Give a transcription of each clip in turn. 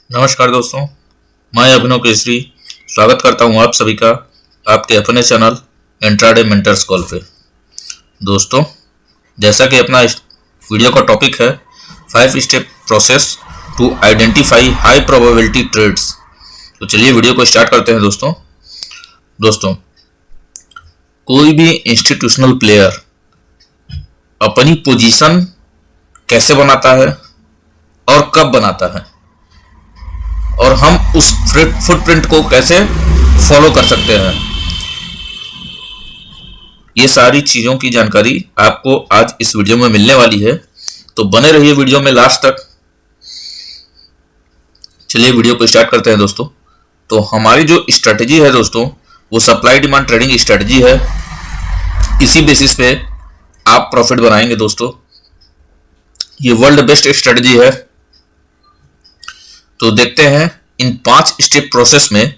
नमस्कार दोस्तों, मैं अभिनव केसरी स्वागत करता हूं आप सभी का आपके अपने चैनल इंट्राडे मेंटर्स कॉल पे। दोस्तों, जैसा कि अपना वीडियो का टॉपिक है 5 step process to identify high probability trades, तो चलिए वीडियो को स्टार्ट करते हैं। दोस्तों, कोई भी इंस्टीट्यूशनल प्लेयर अपनी पोजीशन कैसे बनाता है और कब बनाता है और हम उस फुटप्रिंट को कैसे फॉलो कर सकते हैं, ये सारी चीजों की जानकारी आपको आज इस वीडियो में मिलने वाली है। तो बने रहिए वीडियो में लास्ट तक। चलिए वीडियो को स्टार्ट करते हैं। दोस्तों, तो हमारी जो स्ट्रेटजी है दोस्तों, वो सप्लाई डिमांड ट्रेडिंग स्ट्रेटजी है। इसी बेसिस पे आप प्रॉफिट बनाएंगे। दोस्तों, ये वर्ल्ड बेस्ट स्ट्रेटजी है। तो देखते हैं इन 5 स्टेप प्रोसेस में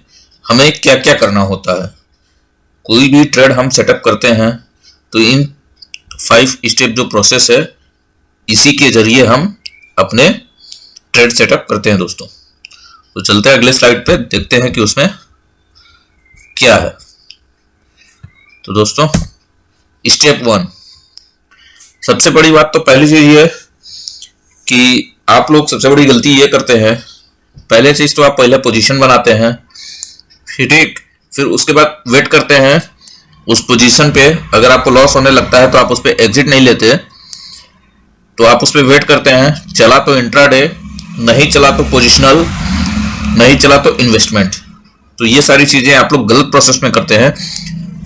हमें क्या क्या करना होता है। कोई भी ट्रेड हम सेटअप करते हैं तो इन 5 स्टेप जो प्रोसेस है, इसी के जरिए हम अपने ट्रेड सेटअप करते हैं। दोस्तों, तो चलते हैं अगले स्लाइड पे, देखते हैं कि उसमें क्या है। तो दोस्तों, स्टेप 1, सबसे बड़ी बात तो पहली चीज ये कि आप लोग सबसे बड़ी गलती ये करते हैं, पहले चीज तो आप पहले पोजीशन बनाते हैं, फिर उसके बाद वेट करते हैं उस पोजीशन पे। अगर आपको लॉस होने लगता है तो आप उस पे एग्जिट नहीं लेते, तो आप उस पे वेट करते हैं। चला तो इंट्राडे, नहीं चला तो पोजिशनल, नहीं चला तो इन्वेस्टमेंट। तो ये सारी चीजें आप लोग गलत प्रोसेस में करते हैं।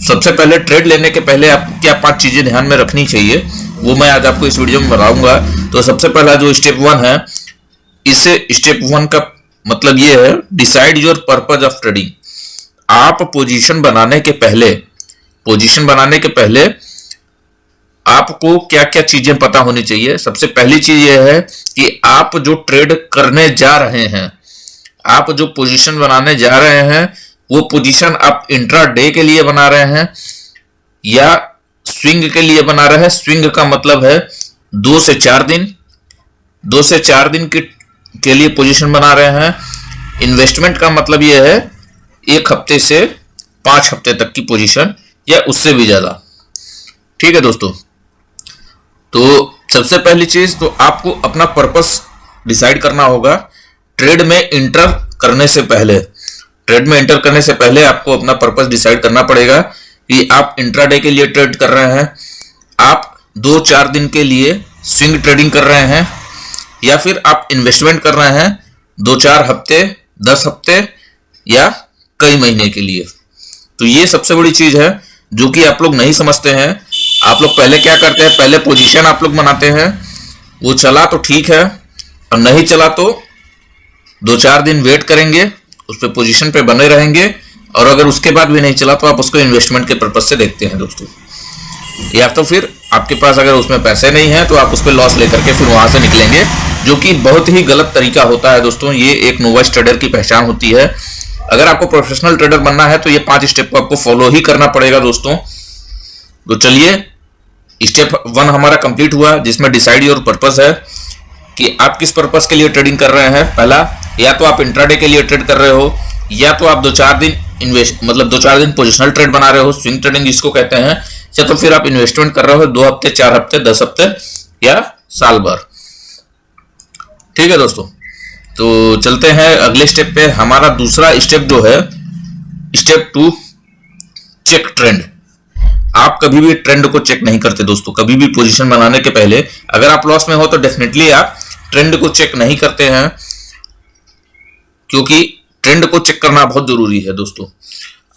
सबसे पहले ट्रेड लेने के पहले आपको क्या 5 चीजें ध्यान में रखनी चाहिए, वो मैं आज आपको इस वीडियो में बताऊंगा। तो सबसे पहला जो स्टेप 1 है, इससे स्टेप 1 का मतलब ये है, decide your purpose of trading. आप पोजीशन बनाने के पहले आपको क्या क्या चीजें पता होनी चाहिए। सबसे पहली चीज ये है कि आप जो ट्रेड करने जा रहे हैं, आप जो पोजीशन बनाने जा रहे हैं, वो पोजीशन आप इंट्राडे के लिए बना रहे हैं या स्विंग के लिए बना रहे हैं। स्विंग का मतलब है 2 से 4 दिन के लिए पोजीशन बना रहे हैं। इन्वेस्टमेंट का मतलब यह है 1 हफ्ते से 5 हफ्ते तक की पोजीशन या उससे भी ज्यादा। ठीक है दोस्तों, तो सबसे पहली चीज तो आपको अपना पर्पस डिसाइड करना होगा। ट्रेड में एंटर करने से पहले आपको अपना पर्पस डिसाइड करना पड़ेगा कि आप इंट्राडे के लिए ट्रेड कर रहे हैं, आप 2-4 दिन के लिए स्विंग ट्रेडिंग कर रहे हैं, या फिर आप इन्वेस्टमेंट कर रहे हैं 2-4 हफ्ते, 10 हफ्ते या कई महीने के लिए। तो ये सबसे बड़ी चीज है जो कि आप लोग नहीं समझते हैं। आप लोग पहले क्या करते हैं, पहले पोजीशन आप लोग बनाते हैं, वो चला तो ठीक है और नहीं चला तो 2-4 दिन वेट करेंगे, उस पर पोजीशन पे बने रहेंगे, और अगर उसके बाद भी नहीं चला तो आप उसको इन्वेस्टमेंट के पर्पज से देखते हैं दोस्तों। या तो फिर आपके पास अगर उसमें पैसे नहीं है तो आप उस पर लॉस लेकर के फिर वहां से निकलेंगे, जो कि बहुत ही गलत तरीका होता है दोस्तों। ये एक नोवाइस ट्रेडर की पहचान होती है। अगर आपको प्रोफेशनल ट्रेडर बनना है तो ये 5 स्टेप को आपको फॉलो ही करना पड़ेगा दोस्तों। तो चलिए, स्टेप 1 हमारा कंप्लीट हुआ, जिसमें डिसाइड योर पर्पस है कि आप किस पर्पस के लिए ट्रेडिंग कर रहे हैं। पहला, या तो आप इंट्राडे के लिए ट्रेड कर रहे हो, या तो आप 2-4 दिन 2-4 दिन पोजिशनल ट्रेड बना रहे हो, स्विंग ट्रेडिंग जिसको कहते हैं, या तो फिर आप इन्वेस्टमेंट कर रहे हो 2 हफ्ते, 4 हफ्ते, 10 हफ्ते या साल भर। ठीक है दोस्तों, तो चलते हैं अगले स्टेप पे। हमारा दूसरा स्टेप जो है, स्टेप 2, चेक ट्रेंड। आप कभी भी ट्रेंड को चेक नहीं करते दोस्तों। कभी भी पोजीशन बनाने के पहले अगर आप लॉस में हो तो डेफिनेटली आप ट्रेंड को चेक नहीं करते हैं, क्योंकि ट्रेंड को चेक करना बहुत जरूरी है दोस्तों।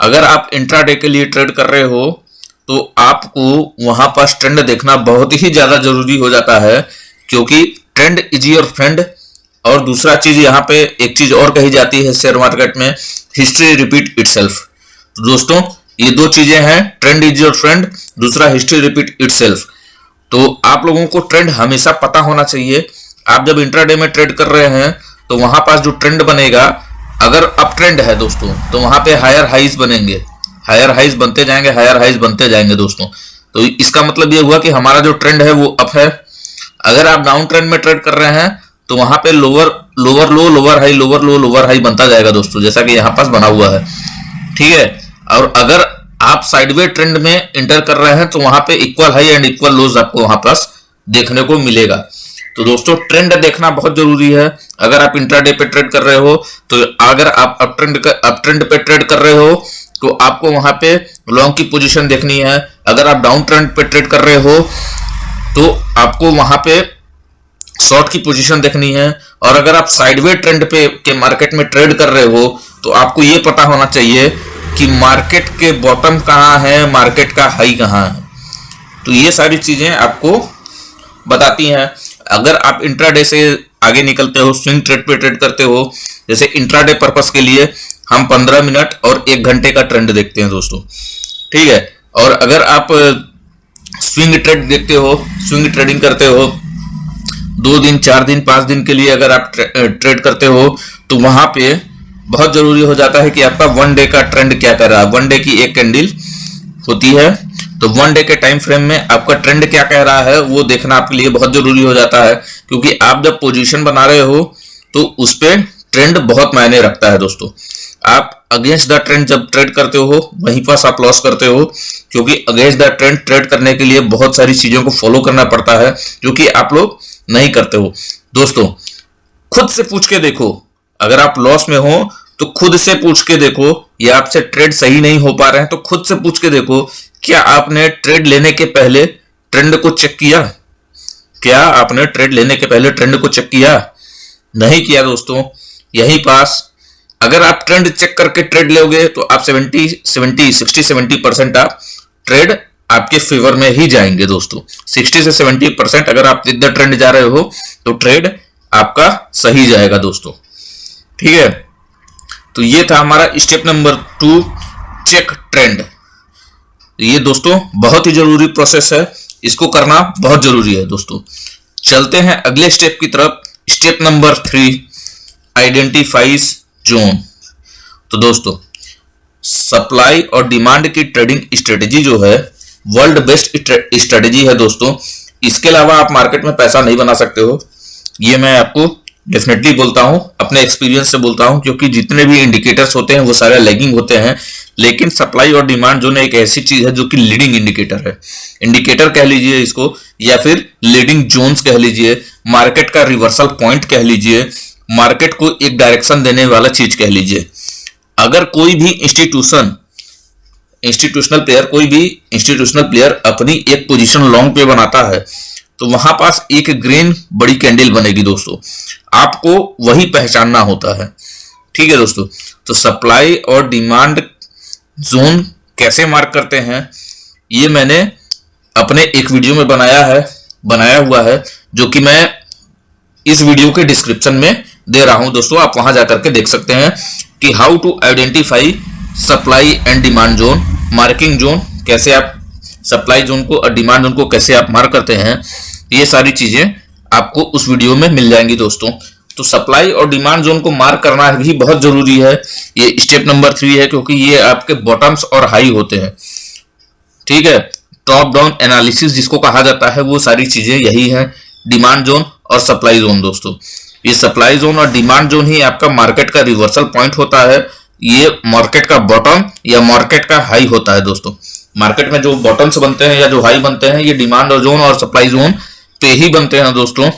अगर आप इंट्राडे के लिए ट्रेड कर रहे हो तो आपको वहां पास ट्रेंड देखना बहुत ही ज्यादा जरूरी हो जाता है, क्योंकि ट्रेंड इज योर फ्रेंड। और दूसरा चीज, यहाँ पे एक चीज और कही जाती है शेयर मार्केट में, हिस्ट्री रिपीट इटसेल्फ। तो दोस्तों, ये 2 चीजें हैं, ट्रेंड इज योर फ्रेंड, दूसरा हिस्ट्री रिपीट इटसेल्फ। तो आप लोगों को ट्रेंड हमेशा पता होना चाहिए। आप जब इंट्राडे में ट्रेड कर रहे हैं तो वहां पास जो ट्रेंड बनेगा, अगर अप ट्रेंड है दोस्तों, तो वहां पे हायर हाइज बनेंगे, हायर हाइज बनते जाएंगे दोस्तों। तो इसका मतलब ये हुआ कि हमारा जो ट्रेंड है वो अप है। अगर आप डाउन ट्रेंड में ट्रेड कर रहे हैं तो वहां पे लोअर लोअर लो लोअर हाई लोअर लो लोअर हाई बनता जाएगा दोस्तों, जैसा कि यहाँ पास बना हुआ है। ठीक है, और अगर आप साइडवे ट्रेंड में एंटर कर रहे हैं तो वहां पे इक्वल हाई एंड इक्वल लोज आपको वहां पास देखने को मिलेगा। तो दोस्तों ट्रेंड देखना बहुत जरूरी है। अगर आप इंट्राडे पे ट्रेड कर रहे हो, तो अगर आप अप ट्रेंड पे ट्रेड कर रहे हो तो आपको वहां पे लॉन्ग की पोजीशन देखनी है। अगर आप डाउन ट्रेंड पे ट्रेड कर रहे हो तो आपको वहां पे शॉर्ट की पोजीशन देखनी है। और अगर आप साइडवे ट्रेंड पे के मार्केट में ट्रेड कर रहे हो तो आपको ये पता होना चाहिए कि मार्केट के बॉटम कहाँ है, मार्केट का हाई कहाँ है। तो ये सारी चीजें आपको बताती हैं। अगर आप इंट्राडे से आगे निकलते हो, स्विंग ट्रेड पे ट्रेड करते हो, जैसे इंट्राडे पर्पस के लिए हम 15 मिनट और 1 घंटे का ट्रेंड देखते हैं दोस्तों। ठीक है, और अगर आप स्विंग ट्रेड देखते हो, स्विंग ट्रेडिंग करते हो 2 दिन 4 दिन 5 दिन के लिए अगर आप ट्रेड करते हो तो वहां पे बहुत जरूरी हो जाता है कि आपका 1 डे का ट्रेंड क्या कर रहा है। 1 डे की एक कैंडल होती है, तो 1 डे के टाइम फ्रेम में आपका ट्रेंड क्या कह रहा है वो देखना आपके लिए बहुत जरूरी हो जाता है, क्योंकि आप जब पोजीशन बना रहे हो तो उस पर ट्रेंड बहुत मायने रखता है दोस्तों। आप अगेंस्ट द ट्रेंड जब ट्रेड करते हो वहीं पर आप लॉस करते हो, क्योंकि अगेंस्ट द ट्रेंड ट्रेड करने के लिए बहुत सारी चीजों को फॉलो करना पड़ता है जो कि आप लोग नहीं करते हो। दोस्तों खुद से पूछ के देखो, अगर आप लॉस में हो तो खुद से पूछ के देखो, या आपसे ट्रेड सही नहीं हो पा रहे हैं तो खुद से पूछ के देखो, क्या आपने ट्रेड लेने के पहले ट्रेंड को चेक किया? क्या आपने ट्रेड लेने के पहले ट्रेंड को चेक किया? नहीं किया दोस्तों। यहीं पास अगर आप ट्रेंड चेक करके ट्रेड लोगे तो आप 60-70% आप ट्रेड आपके फेवर में ही जाएंगे दोस्तों। 60 से 70% अगर आप विद द ट्रेंड जा रहे हो तो ट्रेड आपका सही जाएगा दोस्तों। ठीक है, तो ये था हमारा स्टेप नंबर 2, चेक ट्रेंड। ये दोस्तों बहुत ही जरूरी प्रोसेस है, इसको करना बहुत जरूरी है दोस्तों। चलते हैं अगले स्टेप की तरफ, स्टेप नंबर 3, आइडेंटिफाइज जोन। तो दोस्तों सप्लाई और डिमांड की ट्रेडिंग स्ट्रेटेजी जो है वर्ल्ड बेस्ट स्ट्रेटेजी है दोस्तों। इसके अलावा आप मार्केट में पैसा नहीं बना सकते हो, ये मैं आपको डेफिनेटली बोलता हूं, अपने एक्सपीरियंस से बोलता हूं, क्योंकि जितने भी इंडिकेटर्स होते हैं वो सारे लैगिंग होते हैं। लेकिन सप्लाई और डिमांड जोन एक ऐसी चीज है जो कि लीडिंग इंडिकेटर है। इंडिकेटर कह लीजिए इसको, या फिर लीडिंग जोन्स कह लीजिए, मार्केट का रिवर्सल पॉइंट कह लीजिए, मार्केट को एक डायरेक्शन देने वाला चीज कह लीजिए। अगर कोई भी इंस्टीट्यूशनल प्लेयर अपनी एक पोजीशन लॉन्ग पे बनाता है तो वहां पास एक ग्रीन बड़ी कैंडल बनेगी दोस्तों, आपको वही पहचानना होता है। ठीक है दोस्तों, तो सप्लाई और डिमांड जोन कैसे मार्क करते हैं ये मैंने अपने एक वीडियो में बनाया हुआ है, जो कि मैं इस वीडियो के डिस्क्रिप्शन में दे रहा हूं दोस्तों। आप वहां जाकर के देख सकते हैं कि how to identify supply and demand zone, marking zone, कैसे आप सप्लाई जोन को और डिमांड जोन को कैसे आप मार्क करते हैं। ये सारी चीजें आपको उस वीडियो में मिल जाएंगी दोस्तों। तो सप्लाई और डिमांड जोन को मार्क करना भी बहुत जरूरी है। ये स्टेप नंबर 3 है, क्योंकि ये आपके बॉटम्स और हाई होते हैं। ठीक है, टॉप डाउन एनालिसिस जिसको कहा जाता है वो सारी चीजें यही है, डिमांड जोन और सप्लाई जोन दोस्तों। ये सप्लाई जोन और डिमांड जोन ही आपका मार्केट का रिवर्सल पॉइंट होता है। ये मार्केट का बॉटम या मार्केट का हाई होता है दोस्तों। मार्केट में जो बॉटम्स बनते हैं या जो हाई बनते हैं ये डिमांड और जोन और सप्लाई जोन पे ही बनते हैं दोस्तों।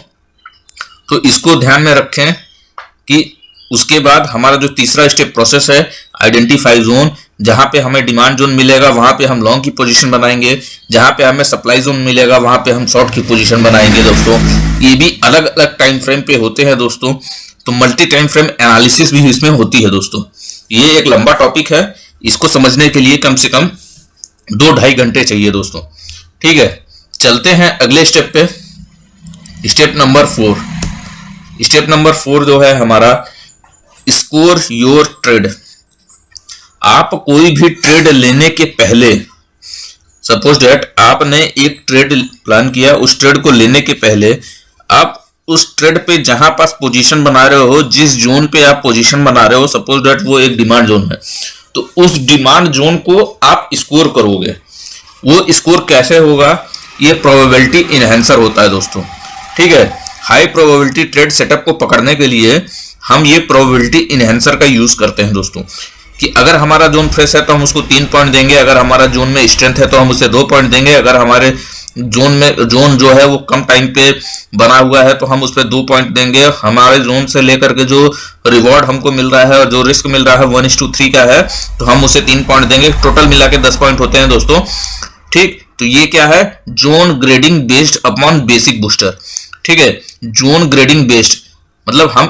तो इसको ध्यान में रखें कि उसके बाद हमारा जो तीसरा स्टेप प्रोसेस है आइडेंटिफाई जोन, जहां पे हमें डिमांड जोन मिलेगा वहां पे हम लॉन्ग की पोजीशन बनाएंगे, जहां पे हमें सप्लाई जोन मिलेगा वहां पे हम शॉर्ट की पोजीशन बनाएंगे दोस्तों। ये भी अलग अलग टाइम फ्रेम पे होते हैं दोस्तों, तो मल्टी टाइम फ्रेम एनालिसिस भी इसमें होती है दोस्तों। ये एक लंबा टॉपिक है, इसको समझने के लिए कम से कम 2-2.5 घंटे चाहिए दोस्तों। ठीक है, चलते हैं अगले स्टेप पे, स्टेप नंबर 4। स्टेप नंबर 4 जो है हमारा स्कोर योर ट्रेड। आप कोई भी ट्रेड लेने के पहले, सपोज दैट आपने एक ट्रेड प्लान किया, उस ट्रेड को लेने के पहले आप उस ट्रेड पे जहां पास पोजीशन बना रहे हो, जिस जोन पे आप पोजीशन बना रहे हो, सपोज दैट वो एक डिमांड जोन है, तो उस डिमांड जोन को आप स्कोर करोगे। वो स्कोर कैसे होगा? ये प्रोबेबिलिटी इनहेंसर होता है दोस्तों। ठीक है, हाई प्रोबेबिलिटी ट्रेड सेटअप को पकड़ने के लिए हम ये प्रोबेबिलिटी इनहेंसर का यूज करते हैं दोस्तों, कि अगर हमारा जोन फ्रेश है तो हम उसको 3 पॉइंट देंगे, अगर हमारा जोन में स्ट्रेंथ है तो हम उसे 2 पॉइंट देंगे, अगर हमारे जोन जो है वो कम टाइम पे बना हुआ है तो हम उस पर 2 पॉइंट देंगे। हमारे जोन से लेकर के जो रिवॉर्ड हमको मिल रहा है और जो रिस्क मिल रहा है 1:3 का है तो हम उसे 3 पॉइंट देंगे। टोटल मिला के 10 पॉइंट होते हैं दोस्तों। ठीक, तो ये क्या है, zone grading based upon basic booster. ठीक है, जोन ग्रेडिंग बेस्ड मतलब हम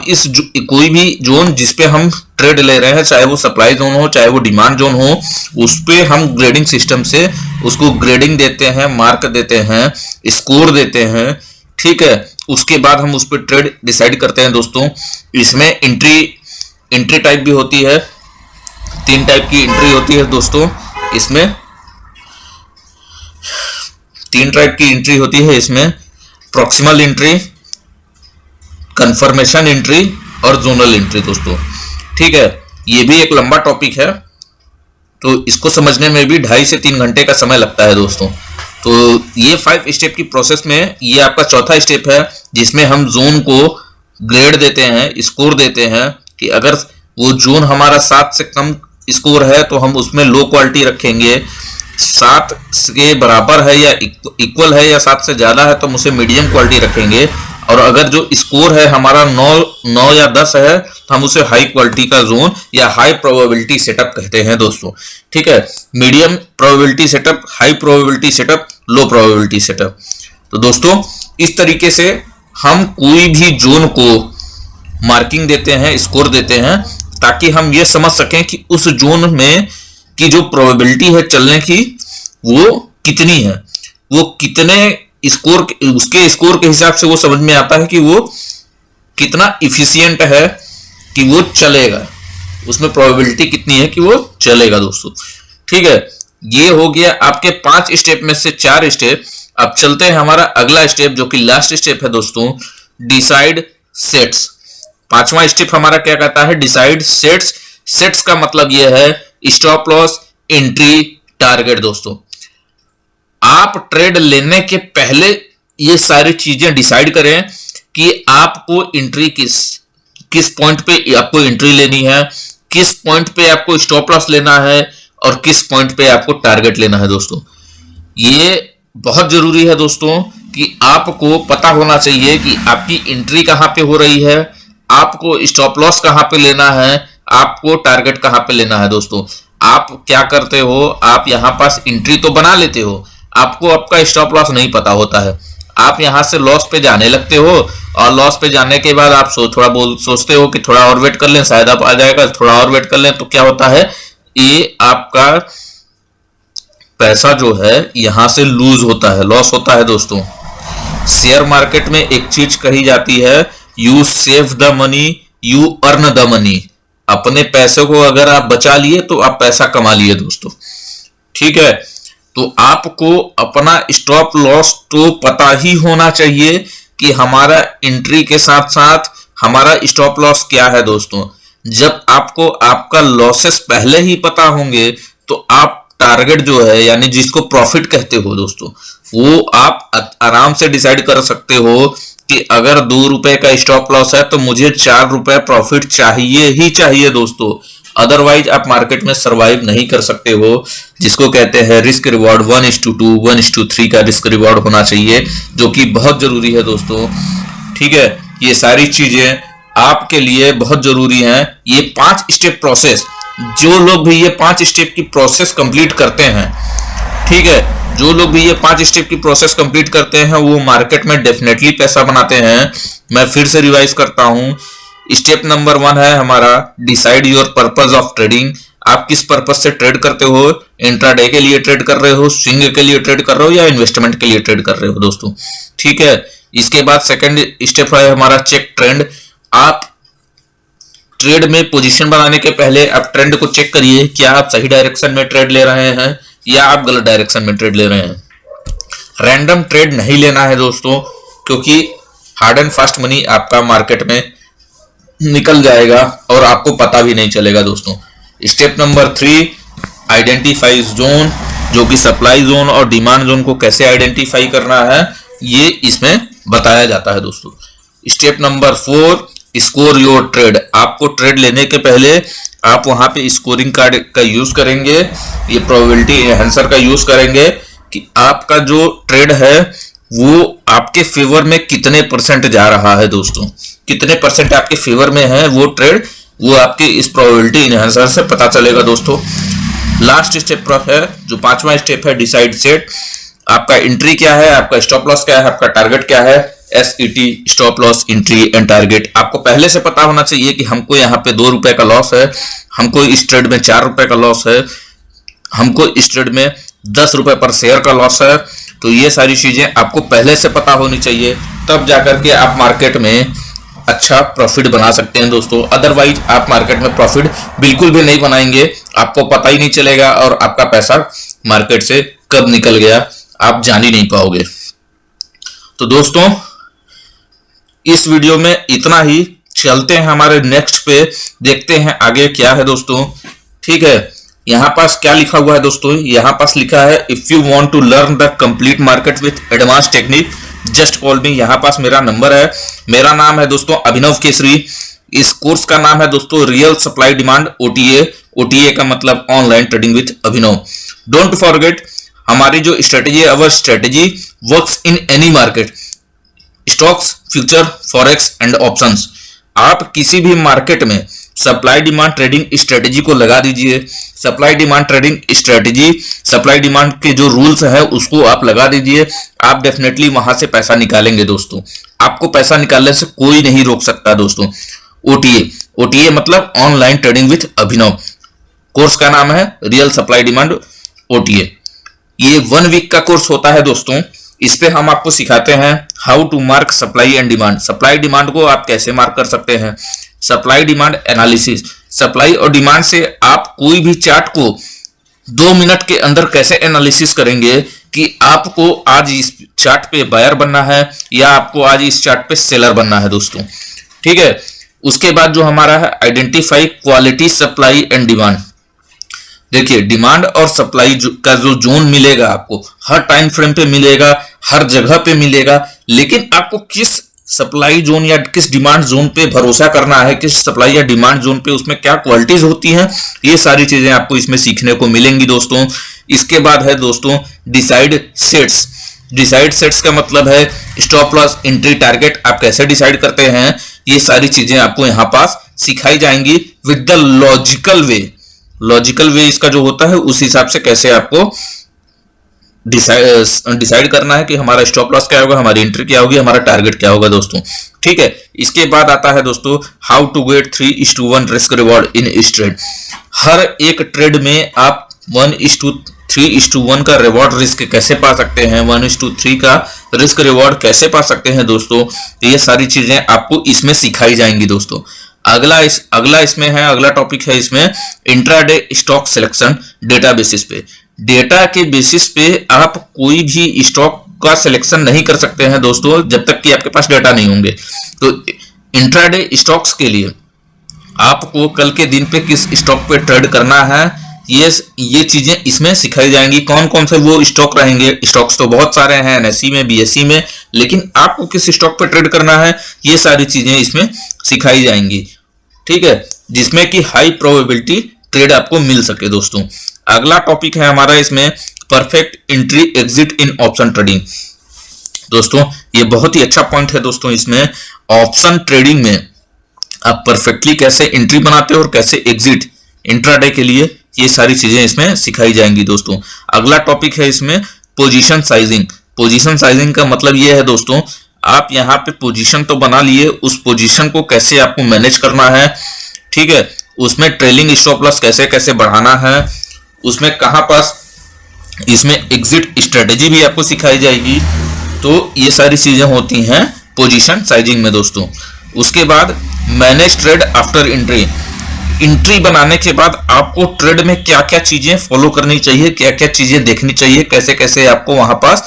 कोई भी जोन जिसपे हम ट्रेड ले रहे हैं, चाहे वो सप्लाई जोन हो चाहे वो डिमांड जोन हो, उस पे हम ग्रेडिंग सिस्टम से उसको ग्रेडिंग देते हैं, मार्क देते हैं, स्कोर देते हैं। ठीक है, उसके बाद हम उस पर ट्रेड डिसाइड करते हैं दोस्तों। इसमें एंट्री टाइप भी होती है, 3 टाइप की एंट्री होती है दोस्तों। इसमें 3 टाइप की एंट्री होती है इसमें, प्रॉक्सिमल एंट्री, कंफर्मेशन एंट्री और जोनल एंट्री दोस्तों। ठीक है, ये भी एक लंबा टॉपिक है तो इसको समझने में भी 2.5 से 3 घंटे का समय लगता है दोस्तों। तो ये 5 स्टेप की प्रोसेस में ये आपका चौथा स्टेप है, जिसमें हम जोन को ग्रेड देते हैं, स्कोर देते हैं कि अगर वो जोन हमारा 7 से कम स्कोर है तो हम उसमें लो क्वालिटी रखेंगे, 7 के बराबर है या इक्वल है या 7 से ज्यादा है तो हम उसे मीडियम क्वालिटी रखेंगे, और अगर जो स्कोर है हमारा 9 या 10 है तो हम उसे हाई क्वालिटी का जोन या हाई प्रोबेबिलिटी सेटअप कहते हैं दोस्तों। ठीक है, medium probability setup, high probability setup, लो प्रोबेबिलिटी सेटअप। तो दोस्तों इस तरीके से हम कोई भी जोन को मार्किंग देते हैं, स्कोर देते हैं, ताकि हम ये समझ सकें कि उस जोन में की जो प्रोबेबिलिटी है चलने की वो कितनी है, वो कितने स्कोर, उसके स्कोर के हिसाब से वो समझ में आता है कि वो कितना इफिशियंट है कि वो चलेगा, उसमें प्रोबेबिलिटी कितनी है कि वो चलेगा दोस्तों। ठीक है, ये हो गया आपके 5 स्टेप में से 4 स्टेप। अब चलते हैं हमारा अगला स्टेप जो कि लास्ट स्टेप है दोस्तों, डिसाइड सेट्स। 5वां स्टेप हमारा क्या कहता है, डिसाइड सेट्स। सेट्स का मतलब यह है स्टॉप लॉस, एंट्री, टारगेट दोस्तों। आप ट्रेड लेने के पहले ये सारी चीजें डिसाइड करें कि आपको एंट्री किस पॉइंट पे आपको एंट्री लेनी है, किस पॉइंट पे आपको स्टॉप लॉस लेना है और किस पॉइंट पे आपको टारगेट लेना है दोस्तों। ये बहुत जरूरी है दोस्तों कि आपको पता होना चाहिए कि आपकी एंट्री कहां पे हो रही है, आपको स्टॉप लॉस कहां पे लेना है, आपको टारगेट कहां पे लेना है दोस्तों। आप क्या करते हो, आप यहां पास एंट्री तो बना लेते हो, आपको आपका स्टॉप लॉस नहीं पता होता है, आप यहां से लॉस पे जाने लगते हो और लॉस पे जाने के बाद आप सोचते हो कि थोड़ा और वेट कर लें, शायद आप आ जाएगा, थोड़ा और वेट कर लें, तो क्या होता है, ये आपका पैसा जो है यहां से लूज होता है, लॉस होता है दोस्तों। शेयर मार्केट में एक चीज कही जाती है, you save the money you earn the money. अपने पैसे को अगर आप बचा लिए तो आप पैसा कमा लिए दोस्तों। ठीक है, तो आपको अपना स्टॉप लॉस तो पता ही होना चाहिए कि हमारा एंट्री के साथ साथ हमारा स्टॉप लॉस क्या है दोस्तों। जब आपको आपका लॉसेस पहले ही पता होंगे तो आप टारगेट जो है यानी जिसको प्रॉफिट कहते हो दोस्तों, वो आप आराम से डिसाइड कर सकते हो कि अगर 2 रुपए का स्टॉप लॉस है तो मुझे 4 रुपए प्रॉफिट चाहिए ही चाहिए दोस्तों, अदरवाइज आप मार्केट में सरवाइव नहीं कर सकते हो, जिसको कहते हैं रिस्क रिवॉर्ड 1:2, 1:3 का रिस्क रिवॉर्ड होना चाहिए, जो कि बहुत जरूरी है दोस्तों। ठीक है, ये सारी चीजें आपके लिए बहुत जरूरी हैं। ये 5 स्टेप प्रोसेस, जो लोग भी ये 5 स्टेप की प्रोसेस कंप्लीट करते हैं, ठीक है, जो लोग भी ये 5 स्टेप की प्रोसेस कंप्लीट करते हैं वो मार्केट में डेफिनेटली पैसा बनाते हैं। मैं फिर से रिवाइज करता हूं। स्टेप नंबर 1 है हमारा decide your purpose of trading. आप किस पर्पस से ट्रेड करते हो, इंट्राडे के लिए ट्रेड कर रहे हो, स्विंग के लिए ट्रेड कर रहे हो या इन्वेस्टमेंट के लिए ट्रेड कर रहे हो दोस्तों। ठीक है, इसके बाद सेकंड स्टेप है हमारा चेक ट्रेंड। आप ट्रेड में पोजीशन बनाने के पहले आप ट्रेंड को चेक करिए, क्या आप सही डायरेक्शन में ट्रेड ले रहे हैं या आप गलत डायरेक्शन में ट्रेड ले रहे हैं। रैंडम ट्रेड नहीं लेना है दोस्तों, क्योंकि हार्ड एंड फास्ट मनी आपका मार्केट में निकल जाएगा और आपको पता भी नहीं चलेगा दोस्तों। स्टेप नंबर 3 आइडेंटिफाई जोन, जो कि सप्लाई जोन और डिमांड जोन को कैसे आइडेंटिफाई करना है ये इसमें बताया जाता है दोस्तों। Step number 4, score your trade. आपको ट्रेड लेने के पहले आप वहां पे स्कोरिंग कार्ड का यूज करेंगे, ये प्रोबेबिलिटी एनहांसर का यूज करेंगे कि आपका जो ट्रेड है वो आपके फेवर में कितने परसेंट जा रहा है दोस्तों, कितने परसेंट आपके फेवर में है वो ट्रेड, वो आपके इस प्रोबेबिलिटी एनहांसर से पता चलेगा दोस्तों। लास्ट स्टेप है जो 5वां स्टेप है, डिसाइड सेट। आपका एंट्री क्या है, आपका स्टॉप लॉस क्या है, आपका टारगेट क्या है, SET stop loss, entry and target. आपको पहले से पता होना चाहिए कि हमको यहाँ पे 2 रुपए का लॉस है, हमको इस ट्रेड में 4 रुपए का लॉस है, हमको इस ट्रेड में 10 रुपए पर शेयर का लॉस है। तो ये सारी चीजें आपको पहले से पता होनी चाहिए, तब जाकर के आप मार्केट में अच्छा प्रॉफिट बना सकते हैं दोस्तों। अदरवाइज आप मार्केट में प्रॉफिट बिल्कुल भी नहीं बनाएंगे, आपको पता ही नहीं चलेगा और आपका पैसा मार्केट से कब निकल गया आप जान ही नहीं पाओगे। तो दोस्तों इस वीडियो में इतना ही, चलते हैं हमारे नेक्स्ट पे, देखते हैं आगे क्या है दोस्तों। ठीक है, यहाँ पास क्या लिखा हुआ है दोस्तों, यहाँ पास लिखा है if you want to learn the complete market with advance technique just call me. यहाँ पास मेरा नंबर है, मेरा नाम है दोस्तों अभिनव केसरी। इस कोर्स का नाम है दोस्तों real supply demand OTA। OTA का मतलब online trading with Abhinav. Don't forget हमारी जो स्ट्रेटेजी है, our strategy works in any market, stocks, future, forex and options. आप किसी भी मार्केट में सप्लाई डिमांड ट्रेडिंग स्ट्रेटेजी को लगा दीजिए, supply demand trading strategy, supply demand के जो रूल्स है उसको आप लगा दीजिए, आप डेफिनेटली वहां से पैसा निकालेंगे दोस्तों। आपको पैसा निकालने से कोई नहीं रोक सकता दोस्तों। OTA मतलब online trading with Abhinav. Course का नाम है रियल सप्लाई डिमांड OTA। ये 1 वीक का कोर्स होता है दोस्तों। इस पे हम आपको सिखाते हैं how to mark supply and demand. Supply demand को आप कैसे मार्क कर सकते हैं, सप्लाई डिमांड एनालिसिस, सप्लाई और डिमांड से आप कोई भी चार्ट को 2 मिनट के अंदर कैसे एनालिसिस करेंगे कि आपको आज इस चार्ट पे बायर बनना है या आपको आज इस चार्ट पे सेलर बनना है दोस्तों। ठीक है, उसके बाद जो हमारा है identify quality supply and demand. देखिए डिमांड और सप्लाई का जो जोन मिलेगा आपको हर टाइम फ्रेम पे मिलेगा, हर जगह पे मिलेगा, लेकिन आपको किस सप्लाई जोन या किस डिमांड जोन पे भरोसा करना है, किस सप्लाई या डिमांड जोन पे उसमें क्या क्वालिटीज होती हैं, ये सारी चीजें आपको इसमें सीखने को मिलेंगी दोस्तों। इसके बाद है दोस्तों डिसाइड सेट्स। डिसाइड सेट्स का मतलब है स्टॉप लॉस, एंट्री, टारगेट आप कैसे डिसाइड करते हैं, ये सारी चीजें आपको यहाँ पास सिखाई जाएंगी with the logical way. Logical वे इसका जो होता है उस हिसाब से कैसे आपको डिसाइड करना है कि हमारा स्टॉप लॉस क्या होगा, हमारी एंट्री क्या होगी, हमारा टारगेट क्या होगा दोस्तों। ठीक है, इसके बाद आता है दोस्तों how to get 3:1 risk reward in इस ट्रेड। हर एक ट्रेड में आप 1:3:1 का रिवॉर्ड रिस्क कैसे पा सकते हैं, 1:3 का रिस्क रिवॉर्ड कैसे पा सकते हैं दोस्तों, ये सारी चीजें आपको इसमें सिखाई जाएंगी दोस्तों। अगला टॉपिक है इसमें intraday stock selection data basis पे। डेटा के बेसिस पे आप कोई भी स्टॉक का सिलेक्शन नहीं कर सकते हैं दोस्तों जब तक कि आपके पास डेटा नहीं होंगे। तो इंट्राडे स्टॉक्स के लिए आपको कल के दिन पे किस स्टॉक पे ट्रेड करना है, ये चीजें इसमें सिखाई जाएंगी। कौन कौन से वो स्टॉक रहेंगे, स्टॉक्स तो बहुत सारे हैं NSE में, BSE में, लेकिन आपको किस स्टॉक पे ट्रेड करना है ये सारी चीजें इसमें सिखाई जाएंगी। ठीक है, जिसमें कि हाई प्रोबेबिलिटी ट्रेड आपको मिल सके दोस्तों। अगला टॉपिक है हमारा इसमें परफेक्ट एंट्री एग्जिट इन ऑप्शन ट्रेडिंग। दोस्तों ये बहुत ही अच्छा पॉइंट है दोस्तों। इसमें ऑप्शन ट्रेडिंग में आप परफेक्टली कैसे एंट्री बनाते हो और कैसे एग्जिट इंट्राडे के लिए, ये सारी चीजें इसमें सिखाई जाएंगी दोस्तों। अगला टॉपिक है इसमें पोजीशन साइजिंग। पोजीशन साइजिंग का मतलब ये है दोस्तों, आप यहाँ पे पोजीशन तो बना लिए, उस पोजीशन को कैसे आपको मैनेज करना है। ठीक है, उसमें ट्रेलिंग स्टॉप लॉस कैसे कैसे बढ़ाना है, उसमें कहां पास इसमें एग्जिट स्ट्रेटेजी भी आपको सिखाई जाएगी। तो ये सारी चीजें होती हैं पोजीशन साइजिंग में दोस्तों। उसके बाद manage trade after entry. Entry बनाने के बाद आपको ट्रेड में क्या क्या चीजें फॉलो करनी चाहिए, क्या क्या चीजें देखनी चाहिए, कैसे कैसे आपको वहां पास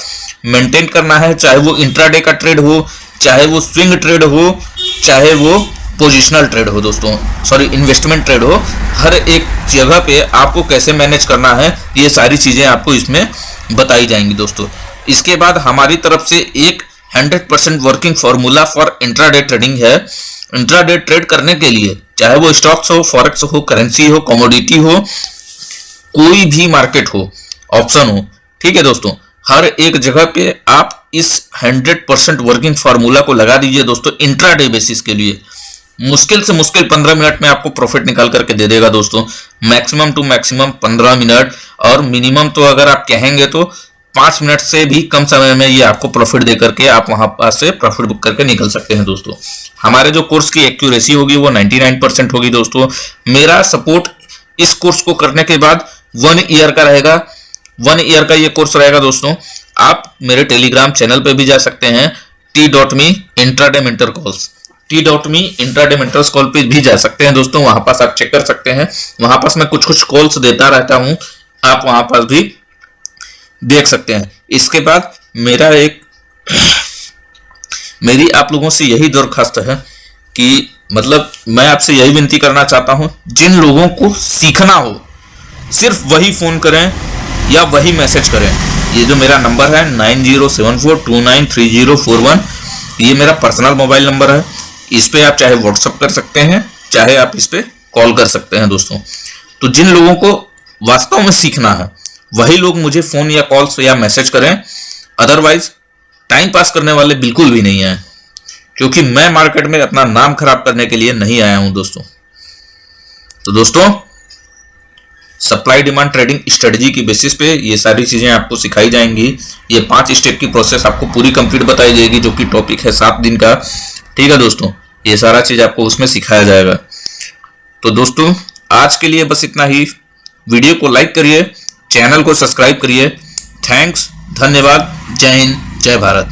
मेंटेन करना है, चाहे वो इंट्राडे का ट्रेड हो, चाहे वो स्विंग ट्रेड हो, चाहे वो पोजिशनल ट्रेड हो दोस्तों, सॉरी इन्वेस्टमेंट ट्रेड हो। हर एक जगह पे आपको कैसे मैनेज करना है, ये सारी चीजें आपको इसमें बताई जाएंगी दोस्तों। इसके बाद हमारी तरफ से एक 100% working formula for intraday trading है। इंट्राडे ट्रेड करने के लिए चाहे वो स्टॉक्स हो, फॉरेक्स हो, करेंसी हो, कमोडिटी हो, कोई भी मार्केट हो, ऑप्शन हो, ठीक है दोस्तों, हर एक जगह पे आप इस 100% वर्किंग फार्मूला को लगा दीजिए दोस्तों इंट्राडे बेसिस के लिए। मुश्किल से मुश्किल 15 मिनट में आपको प्रॉफिट निकाल करके दे देगा दोस्तों, मैक्सिमम टू मैक्सिमम 15 मिनट, और मिनिमम तो अगर आप कहेंगे तो 5 मिनट से भी कम समय में ये आपको प्रॉफिट दे करके आप वहां पास से प्रॉफिट बुक करके निकल सकते हैं दोस्तों। हमारे जो कोर्स की एक्यूरेसी होगी वो 99% होगी दोस्तों। मेरा सपोर्ट इस कोर्स को करने के बाद 1 ईयर का रहेगा। 1 ईयर का ये कोर्स रहेगा दोस्तों। आप मेरे टेलीग्राम चैनल पे भी जा सकते हैं, t.me intraday mentor calls, t.me intraday mentors call पे भी जा सकते हैं दोस्तों। वहां पास आप चेक कर सकते हैं, वहां पास मैं कुछ कुछ कॉल्स देता रहता हूं, आप वहां पास भी देख सकते हैं। इसके बाद मेरी आप लोगों से यही दरखास्त है कि मतलब मैं आपसे यही विनती करना चाहता हूं, जिन लोगों को सीखना हो सिर्फ वही फोन करें या वही मैसेज करें। ये जो मेरा नंबर है 9074293041, ये मेरा पर्सनल मोबाइल नंबर है। इस पे आप चाहे व्हाट्सअप कर सकते हैं, चाहे आप इस पे कॉल कर सकते हैं दोस्तों। तो जिन लोगों को वास्तव में सीखना है वही लोग मुझे फोन या कॉल्स या मैसेज करें, अदरवाइज टाइम पास करने वाले बिल्कुल भी नहीं आए, क्योंकि मैं मार्केट में अपना नाम खराब करने के लिए नहीं आया हूं दोस्तों। तो दोस्तों, सप्लाई डिमांड ट्रेडिंग स्ट्रेटजी की बेसिस पे ये सारी चीजें आपको सिखाई जाएंगी। ये 5 स्टेप की प्रोसेस आपको पूरी कंप्लीट बताई जाएगी, जो कि टॉपिक है 7 दिन का, ठीक है दोस्तों। ये सारा चीज आपको उसमें सिखाया जाएगा। तो दोस्तों, आज के लिए बस इतना ही। वीडियो को लाइक करिए, चैनल को सब्सक्राइब करिए। थैंक्स, धन्यवाद, जय हिंद, जय भारत।